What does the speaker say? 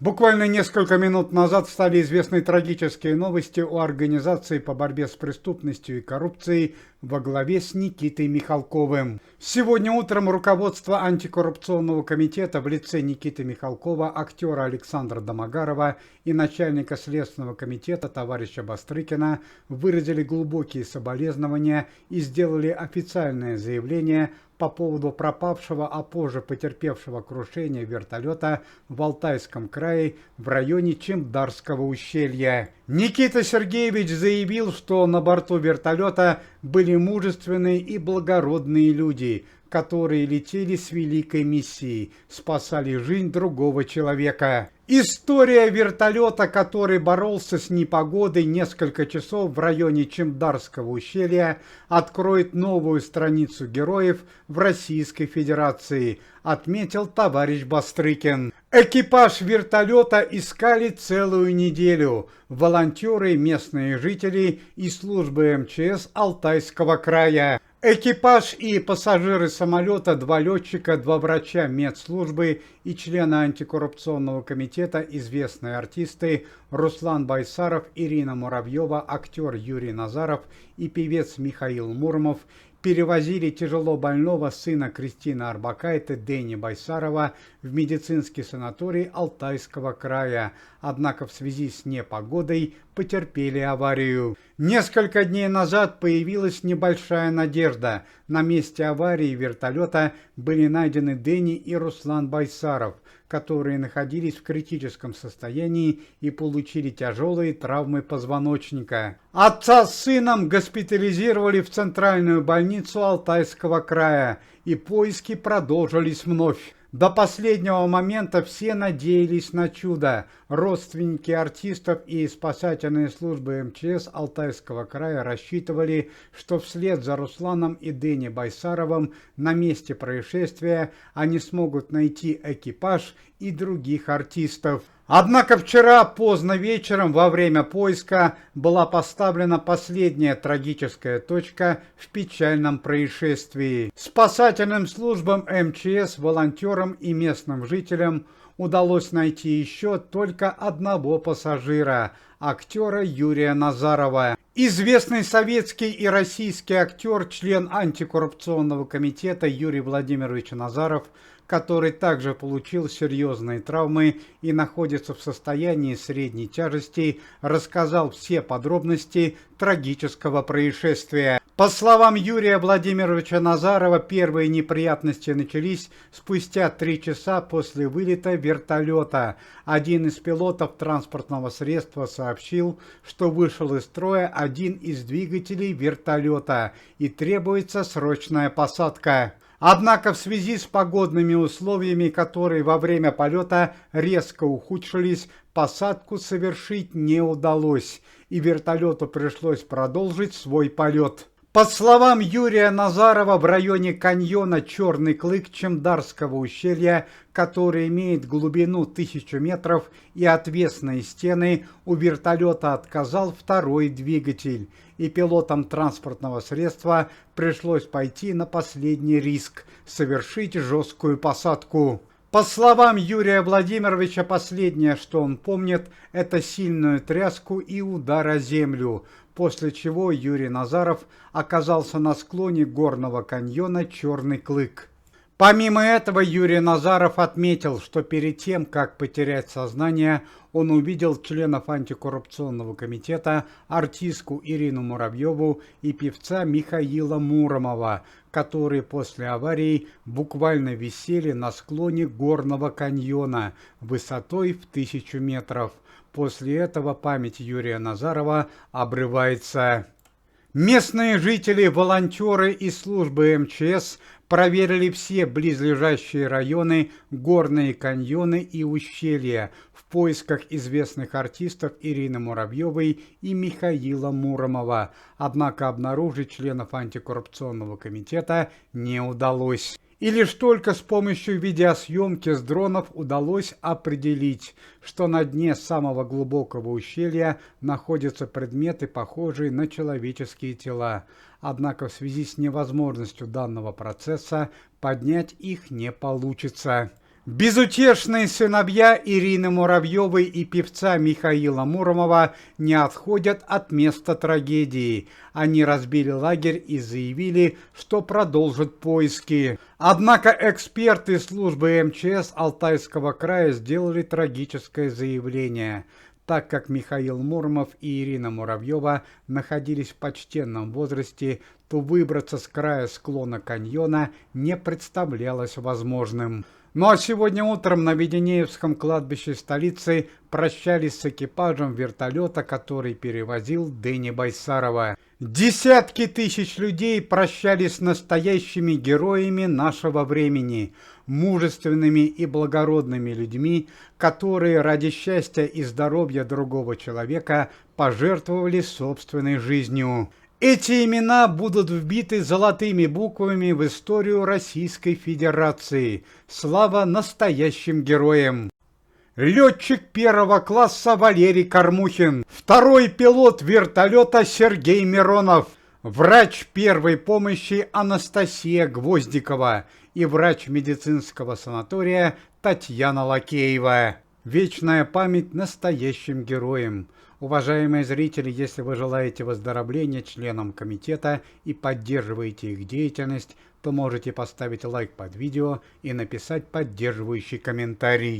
Буквально несколько минут назад стали известны трагические новости о организации по борьбе с преступностью и коррупцией во главе с Никитой Михалковым. Сегодня утром руководство антикоррупционного комитета в лице Никиты Михалкова, актера Александра Домогарова и начальника Следственного комитета товарища Бастрыкина выразили глубокие соболезнования и сделали официальное заявление по поводу пропавшего, а позже потерпевшего крушение вертолета в Алтайском крае в районе Чемдарского ущелья. Никита Сергеевич заявил, что на борту вертолета были мужественные и благородные люди, которые летели с великой миссией, спасали жизнь другого человека. История вертолета, который боролся с непогодой несколько часов в районе Чемдарского ущелья, откроет новую страницу героев в Российской Федерации, отметил товарищ Бастрыкин. Экипаж вертолета искали целую неделю. Волонтеры, местные жители и службы МЧС Алтайского края. Экипаж и пассажиры самолета, 2 летчика, 2 врача медслужбы и члены антикоррупционного комитета, известные артисты Руслан Байсаров, Ирина Муравьева, актер Юрий Назаров и певец Михаил Муромов перевозили тяжело больного сына Кристины Орбакайте Дэни Байсарова в медицинский санаторий Алтайского края, однако в связи с непогодой потерпели аварию. Несколько дней назад появилась небольшая надежда. На месте аварии вертолета были найдены Дэни и Руслан Байсаров, которые находились в критическом состоянии и получили тяжелые травмы позвоночника. Отца с сыном госпитализировали в центральную больницу Алтайского края, и поиски продолжились вновь. До последнего момента все надеялись на чудо. Родственники артистов и спасательные службы МЧС Алтайского края рассчитывали, что вслед за Русланом и Дэни Байсаровым на месте происшествия они смогут найти экипаж и других артистов. Однако вчера поздно вечером во время поиска была поставлена последняя трагическая точка в печальном происшествии. Спасательным службам МЧС, волонтерам и местным жителям удалось найти еще только одного пассажира – актера Юрия Назарова. Известный советский и российский актер, член антикоррупционного комитета Юрий Владимирович Назаров, который также получил серьезные травмы и находится в состоянии средней тяжести, рассказал все подробности трагического происшествия. По словам Юрия Владимировича Назарова, первые неприятности начались спустя 3 часа после вылета вертолета. Один из пилотов транспортного средства сообщил, что вышел из строя один из двигателей вертолета и требуется срочная посадка. Однако в связи с погодными условиями, которые во время полета резко ухудшились, посадку совершить не удалось, и вертолету пришлось продолжить свой полет. По словам Юрия Назарова, в районе каньона Черный Клык Чемдарского ущелья, который имеет глубину 1000 метров и отвесные стены, у вертолета отказал второй двигатель, и пилотам транспортного средства пришлось пойти на последний риск – совершить жесткую посадку. По словам Юрия Владимировича, последнее, что он помнит, это сильную тряску и удар о землю, после чего Юрий Назаров оказался на склоне горного каньона Черный Клык. Помимо этого, Юрий Назаров отметил, что перед тем, как потерять сознание, он увидел членов антикоррупционного комитета, артистку Ирину Муравьеву и певца Михаила Муромова, которые после аварии буквально висели на склоне горного каньона высотой в 1000 метров. После этого память Юрия Назарова обрывается. Местные жители, волонтеры и службы МЧС проверили все близлежащие районы, горные каньоны и ущелья в поисках известных артистов Ирины Муравьевой и Михаила Муромова, однако обнаружить членов антикоррупционного комитета не удалось. И лишь только с помощью видеосъемки с дронов удалось определить, что на дне самого глубокого ущелья находятся предметы, похожие на человеческие тела. Однако в связи с невозможностью данного процесса поднять их не получится. Безутешные сыновья Ирины Муравьевой и певца Михаила Муромова не отходят от места трагедии. Они разбили лагерь и заявили, что продолжат поиски. Однако эксперты службы МЧС Алтайского края сделали трагическое заявление. Так как Михаил Муромов и Ирина Муравьева находились в почтенном возрасте, то выбраться с края склона каньона не представлялось возможным. Ну а сегодня утром на Веденеевском кладбище столицы прощались с экипажем вертолета, который перевозил Дэни Байсарова. Десятки тысяч людей прощались с настоящими героями нашего времени, мужественными и благородными людьми, которые ради счастья и здоровья другого человека пожертвовали собственной жизнью. Эти имена будут вбиты золотыми буквами в историю Российской Федерации. Слава настоящим героям! Летчик первого класса Валерий Кормухин, второй пилот вертолета Сергей Миронов, врач первой помощи Анастасия Гвоздикова и врач медицинского санатория Татьяна Лакеева. Вечная память настоящим героям. Уважаемые зрители, если вы желаете выздоровления членам комитета и поддерживаете их деятельность, то можете поставить лайк под видео и написать поддерживающий комментарий.